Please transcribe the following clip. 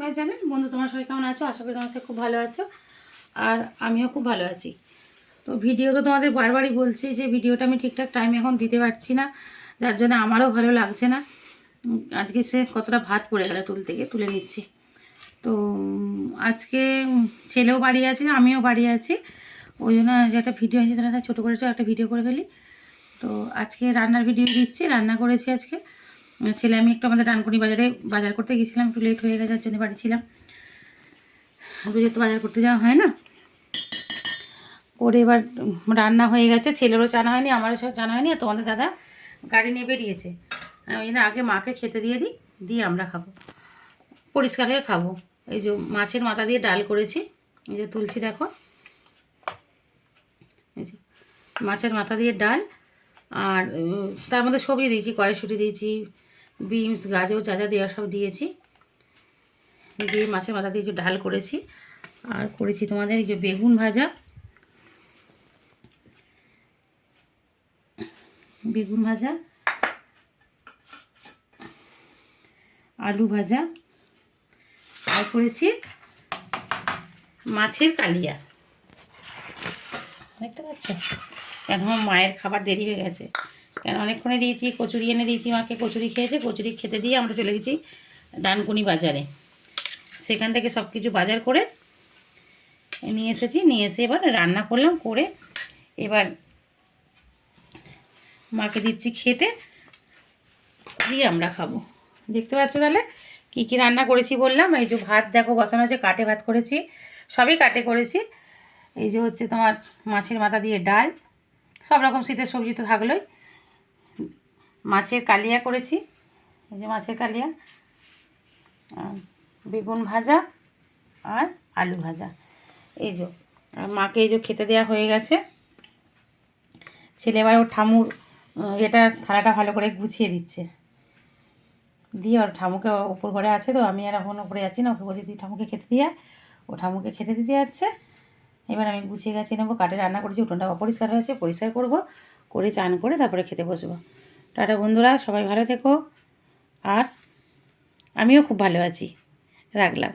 My channel. বন্ধু তোমরা সবাই কেমন আছো? আশা করি তোমার সবাই খুব ভালো আছো, আর আমিও খুব ভালো আছি। তো ভিডিও তো তোমাদের বারবারই বলছি যে ভিডিওটা আমি ঠিকঠাক টাইমে এখন দিতে পারছি না, যার জন্য আমারও ভালো লাগছে না। আজকে সে কতটা ভাত পড়ে গেল, তুলে নিচ্ছি। তো আজকে ছেলেও বাড়ি আছে, আমিও বাড়ি আছি, ওই জন্য যে একটা ভিডিও আছে তারা ছোটো করে একটা ভিডিও করে ফেলি। তো আজকে রান্নার ভিডিও দিচ্ছি। রান্না করেছি আজকে। ছেলে আমি একটু আমাদের ডানকুনি বাজার করতে গেছিলাম, একটু লেট হয়ে গেছে, যার জন্য বাড়ি ছিলাম। রোজ তো বাজার করতে যাওয়া হয় না। করে এবার রান্না হয়ে গেছে, ছেলেরও চানা হয়নি, আমারও সব চানা হয়নি। আর তোমাদের দাদা গাড়ি নিয়ে বেরিয়েছে, ওই জন্য আগে মাকে খেতে দিয়ে আমরা খাবো, পরিষ্কার হয়ে খাবো। এই যে মাছের মাথা দিয়ে ডাল করেছি, এই যে তুলছি দেখো, এই যে মাছের মাথা দিয়ে ডাল। আর তার মধ্যে সবজি দিয়েছি, কড়াইশুঁটি দিয়েছি, বিনস, গাজর, যা যা দেওয়া সব দিয়েছি, দিয়ে মাছের মাথা দিয়ে ডাল করেছি। আর করেছি তোমাদের এই যে বেগুন ভাজা, আলু ভাজা, আর করেছি মাছের কালিয়া। দেখতে পাচ্ছ? কেন আমার মায়ের খাবার দেরি হয়ে গেছে, কেন অনেকক্ষণে দিয়েছি। কচুরি এনে দিয়েছি মাকে, কচুরি খেয়েছে। কচুরি খেতে দিয়ে আমরা চলে গেছি ডানকুনি বাজারে। সেখান থেকে সব কিছু বাজার করে নিয়ে এসেছি। নিয়ে এসে এবার রান্না করলাম, করে এবার মাকে দিচ্ছি খেতে, দিয়ে আমরা খাবো। দেখতে পাচ্ছ তাহলে কী কী রান্না করেছি বললাম। এই যে ভাত দেখো বসানো আছে, কাটে ভাত করেছি, সবই কাটে করেছি। এই যে হচ্ছে তোমার মাছের মাথা দিয়ে ডাল, সব রকম শীতের সবজি তো থাকলোই। মাছের কালিয়া করেছি, এই যে মাছের কালিয়া, বেগুন ভাজা আর আলু ভাজা। এই যে মাকে এই যে খেতে দেওয়া হয়ে গেছে। ছেলে এবার ওর ঠামুর এটা থালাটা ভালো করে গুছিয়ে দিচ্ছে, দিয়ে ওর ঠামুকে ওপর ঘরে আছে, তো আমি আর এখন ওপরে যাচ্ছি না, ওকে বলছি তুই ঠামুকে খেতে দিয়ে, ও ঠামুকে খেতে দিতে যাচ্ছে। এবার আমি গুছিয়ে গেছি নেবো। কাঠে রান্না করেছি, উঠোনটা অপরিষ্কার হয়েছে, পরিষ্কার করবো, করে চান করে তারপরে খেতে বসবো। টাটা বন্ধুরা, সবাই ভালো থেকো, আর আমিও খুব ভালো আছি। রাখলাম।